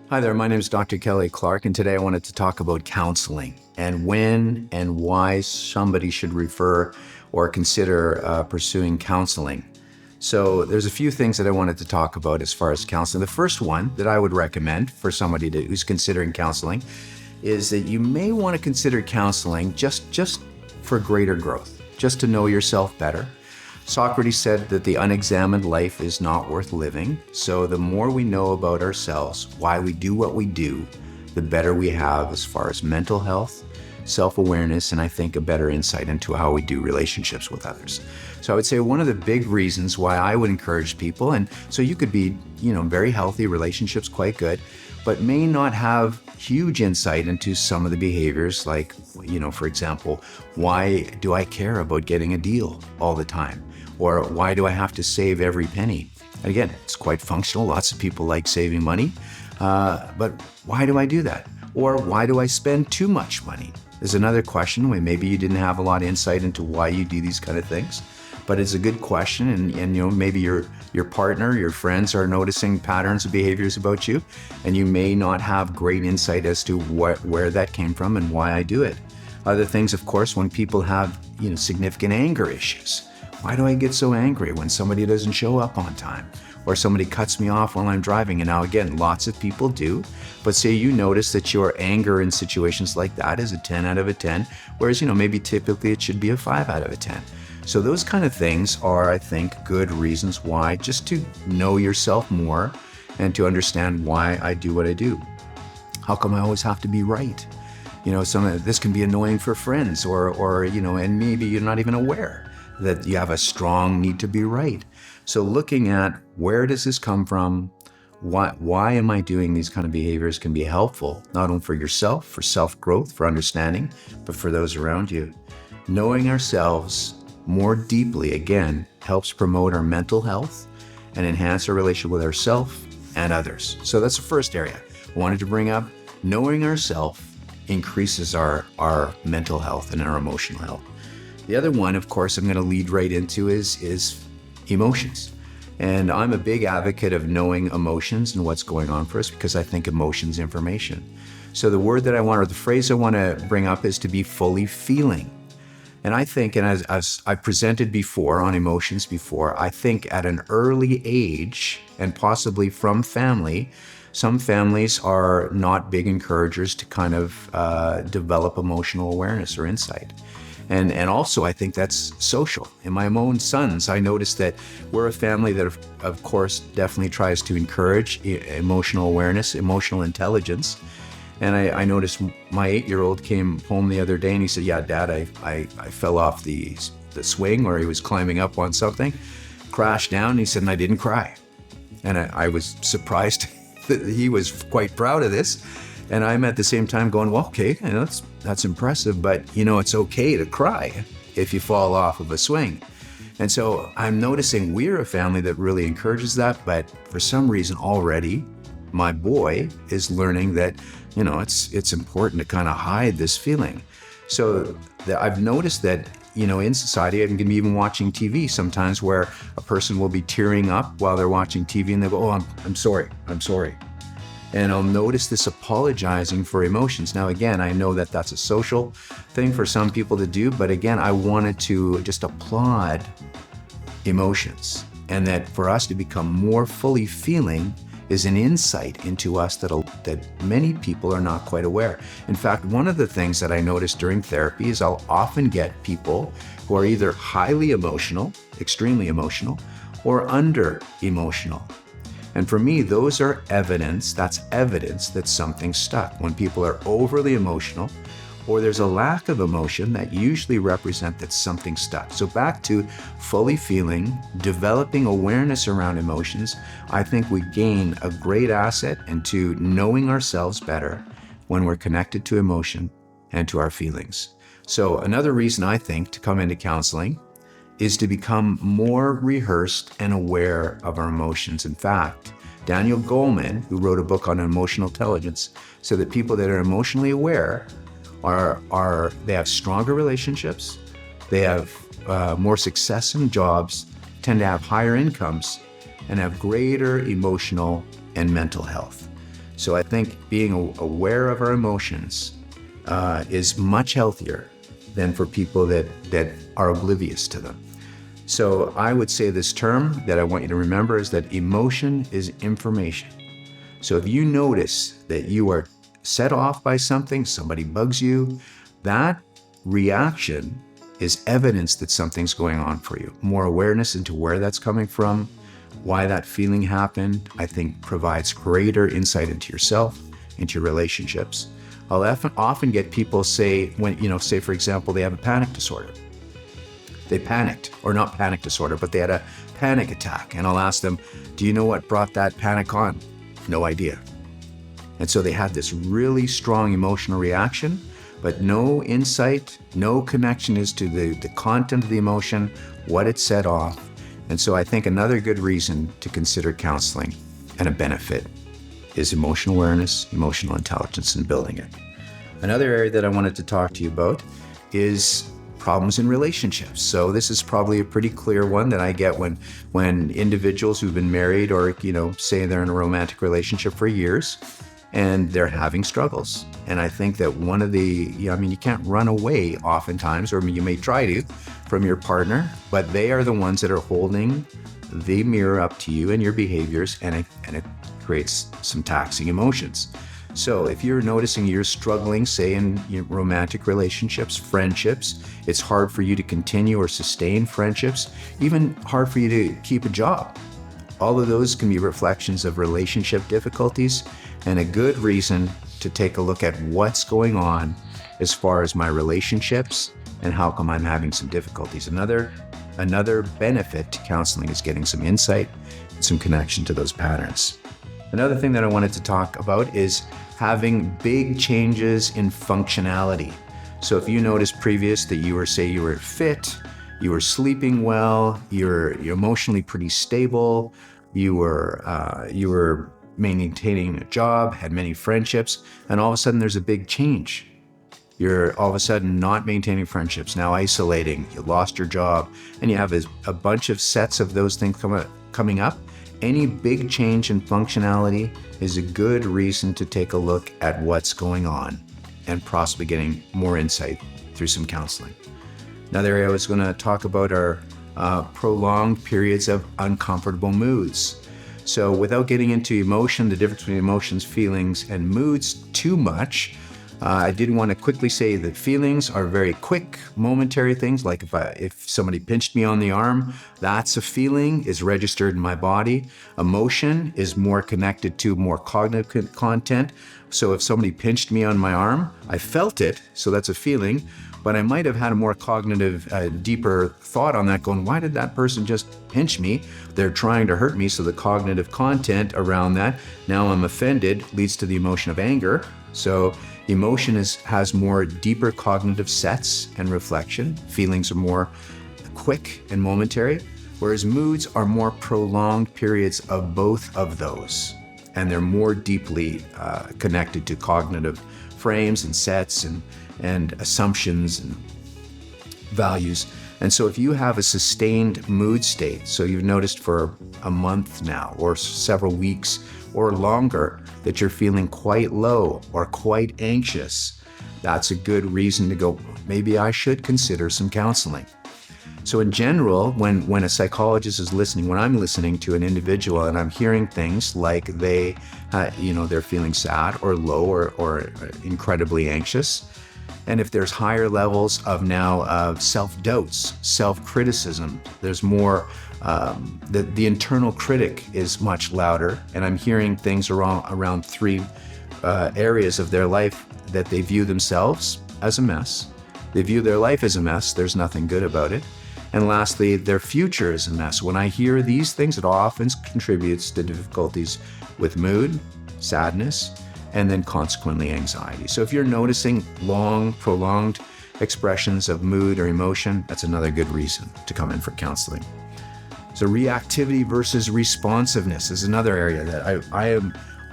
Hi there, my name is Dr. Kelly Clarke, and today I wanted to talk about counseling and when and why somebody should refer or consider pursuing counseling. So there's a few things that I wanted to talk about as far as counseling. The first one that I would recommend for somebody who's considering counseling is that you may want to consider counseling just for greater growth, just to know yourself better. Socrates said that the unexamined life is not worth living. So the more we know about ourselves, why we do what we do, the better we have as far as mental health, self-awareness, and I think a better insight into how we do relationships with others. So I would say one of the big reasons why I would encourage people, and so you could be, very healthy, relationships quite good, but may not have huge insight into some of the behaviors like, for example, why do I care about getting a deal all the time? Or why do I have to save every penny? And again, it's quite functional. Lots of people like saving money, but why do I do that? Or why do I spend too much money? There's another question where maybe you didn't have a lot of insight into why you do these kind of things, but it's a good question. And maybe your partner, your friends are noticing patterns of behaviors about you, and you may not have great insight as to where that came from and why I do it. Other things, of course, when people have significant anger issues. Why do I get so angry when somebody doesn't show up on time or somebody cuts me off while I'm driving? And now again, lots of people do, but say you notice that your anger in situations like that is a 10 out of a 10, whereas, maybe typically it should be a 5 out of a 10. So those kind of things are, I think, good reasons why, just to know yourself more and to understand why I do what I do. How come I always have to be right? This can be annoying for friends or and maybe you're not even aware that you have a strong need to be right. So looking at where does this come from? Why am I doing these kind of behaviors can be helpful, not only for yourself, for self-growth, for understanding, but for those around you. Knowing ourselves more deeply, again, helps promote our mental health and enhance our relationship with ourselves and others. So that's the first area I wanted to bring up. Knowing ourselves increases our mental health and our emotional health. The other one, of course, I'm going to lead right into is emotions. And I'm a big advocate of knowing emotions and what's going on for us because I think emotion's information. So the word that I want, or the phrase I want to bring up is to be fully feeling. And I think, and as I presented before on emotions before, I think at an early age, and possibly from family, some families are not big encouragers to kind of develop emotional awareness or insight. And also, I think that's social. In my own sons, I noticed that we're a family that, of course, definitely tries to encourage emotional awareness, emotional intelligence. And I noticed my 8-year-old came home the other day and he said, "Yeah, Dad, I fell off the swing where he was climbing up on something, crashed down." And he said, and I didn't cry. And I was surprised that he was quite proud of this. And I'm at the same time going, well, okay, that's impressive, but it's okay to cry if you fall off of a swing. And so I'm noticing we're a family that really encourages that, but for some reason already, my boy is learning that, it's important to kind of hide this feeling. So I've noticed that, in society, I can be even watching TV sometimes where a person will be tearing up while they're watching TV and they go, "Oh, I'm sorry. And I'll notice this apologizing for emotions. Now, again, I know that that's a social thing for some people to do, but again, I wanted to just applaud emotions, and that for us to become more fully feeling is an insight into us that many people are not quite aware. In fact, one of the things that I noticed during therapy is I'll often get people who are either highly emotional, extremely emotional, or under emotional. And for me, those are that's evidence that something's stuck. When people are overly emotional or there's a lack of emotion, that usually represent that something's stuck. So back to fully feeling, developing awareness around emotions, I think we gain a great asset into knowing ourselves better when we're connected to emotion and to our feelings. So another reason I think to come into counseling is to become more rehearsed and aware of our emotions. In fact, Daniel Goleman, who wrote a book on emotional intelligence, said that people that are emotionally aware they have stronger relationships, they have more success in jobs, tend to have higher incomes, and have greater emotional and mental health. So I think being aware of our emotions is much healthier than for people that are oblivious to them. So I would say this term that I want you to remember is that emotion is information. So if you notice that you are set off by something, somebody bugs you, that reaction is evidence that something's going on for you. More awareness into where that's coming from, why that feeling happened, I think provides greater insight into yourself, into your relationships. I'll often get people say, say for example, they have a panic disorder. They panicked, or not panic disorder, but they had a panic attack. And I'll ask them, do you know what brought that panic on? No idea. And so they had this really strong emotional reaction, but no insight, no connection as to the content of the emotion, what it set off. And so I think another good reason to consider counseling and a benefit is emotional awareness, emotional intelligence, and building it. Another area that I wanted to talk to you about is problems in relationships. So this is probably a pretty clear one that I get when individuals who've been married or, say they're in a romantic relationship for years and they're having struggles. And I think that one of you can't run away oftentimes, or you may try to, from your partner, but they are the ones that are holding the mirror up to you and your behaviors, and it creates some taxing emotions. So if you're noticing you're struggling, say in your romantic relationships, friendships, it's hard for you to continue or sustain friendships, even hard for you to keep a job. All of those can be reflections of relationship difficulties and a good reason to take a look at what's going on as far as my relationships and how come I'm having some difficulties. Another benefit to counseling is getting some insight and some connection to those patterns. Another thing that I wanted to talk about is having big changes in functionality. So if you noticed previous that you were fit, you were sleeping well, you're emotionally pretty stable, you were maintaining a job, had many friendships, and all of a sudden there's a big change. You're all of a sudden not maintaining friendships, now isolating, you lost your job, and you have a bunch of sets of those things coming up. Any big change in functionality is a good reason to take a look at what's going on and possibly getting more insight through some counseling. Another area I was going to talk about are prolonged periods of uncomfortable moods. So without getting into emotion, the difference between emotions, feelings, and moods too much, I did want to quickly say that feelings are very quick, momentary things. Like if somebody pinched me on the arm, that's a feeling, is registered in my body. Emotion is more connected to more cognitive content. So if somebody pinched me on my arm, I felt it, so that's a feeling. But I might have had a more cognitive, deeper thought on that, going, why did that person just pinch me? They're trying to hurt me, so the cognitive content around that, now I'm offended, leads to the emotion of anger. So emotion has more deeper cognitive sets and reflection. Feelings are more quick and momentary, whereas moods are more prolonged periods of both of those. And they're more deeply connected to cognitive frames and sets and assumptions and values. And so if you have a sustained mood state, so you've noticed for a month now or several weeks or longer that you're feeling quite low or quite anxious, that's a good reason to go, maybe I should consider some counseling. So in general, when a psychologist is listening, when I'm listening to an individual and I'm hearing things like they're feeling sad or low or incredibly anxious, and if there's higher levels of self-doubts, self-criticism, there's more, the internal critic is much louder, and I'm hearing things around three areas of their life that they view themselves as a mess. They view their life as a mess, there's nothing good about it. And lastly, their future is a mess. When I hear these things, it often contributes to difficulties with mood, sadness, and then consequently anxiety. So if you're noticing long, prolonged expressions of mood or emotion, that's another good reason to come in for counseling. So reactivity versus responsiveness is another area that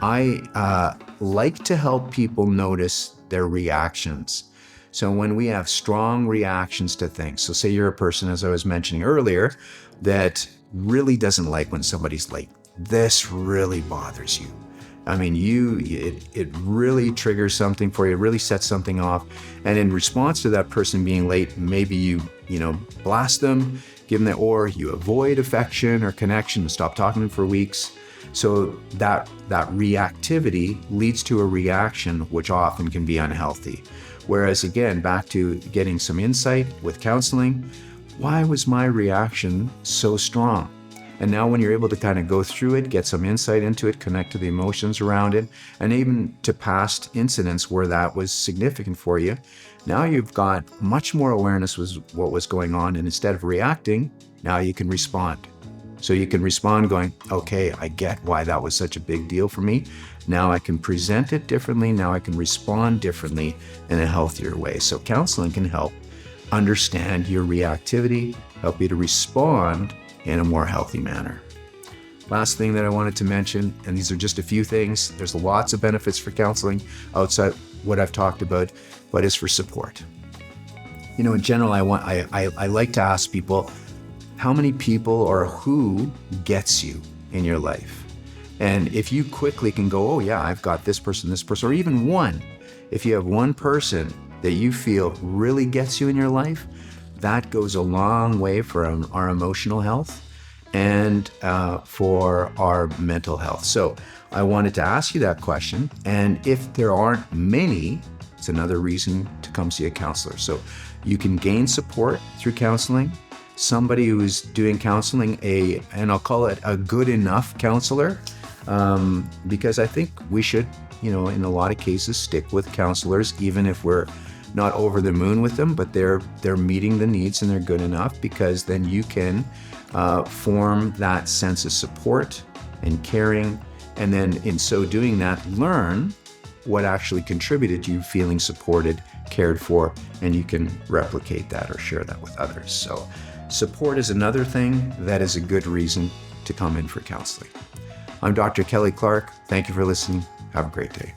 I like to help people notice their reactions. So when we have strong reactions to things, so say you're a person, as I was mentioning earlier, that really doesn't like when somebody's late. This really bothers you. I mean, it really triggers something for you, it really sets something off. And in response to that person being late, maybe you blast them, give them or you avoid affection or connection and stop talking to them for weeks. So that reactivity leads to a reaction, which often can be unhealthy. Whereas again, back to getting some insight with counseling, why was my reaction so strong? And now when you're able to kind of go through it, get some insight into it, connect to the emotions around it, and even to past incidents where that was significant for you, now you've got much more awareness with what was going on. And instead of reacting, now you can respond. So you can respond going, okay, I get why that was such a big deal for me. Now I can present it differently. Now I can respond differently in a healthier way. So counseling can help understand your reactivity, help you to respond in a more healthy manner. Last thing that I wanted to mention, and these are just a few things, there's lots of benefits for counseling outside what I've talked about, but is for support. In general, I like to ask people, how many people or who gets you in your life? And if you quickly can go, oh yeah, I've got this person, or even one, if you have one person that you feel really gets you in your life, that goes a long way for our emotional health and for our mental health. So I wanted to ask you that question. And if there aren't many, it's another reason to come see a counselor. So you can gain support through counseling. Somebody who's doing counseling, and I'll call it a good enough counselor, because I think we should, in a lot of cases, stick with counselors, even if we're not over the moon with them, but they're meeting the needs and they're good enough, because then you can form that sense of support and caring, and then in so doing that, learn what actually contributed to you feeling supported, cared for, and you can replicate that or share that with others. So support is another thing that is a good reason to come in for counseling. I'm Dr. Kelly Clarke. Thank you for listening. Have a great day.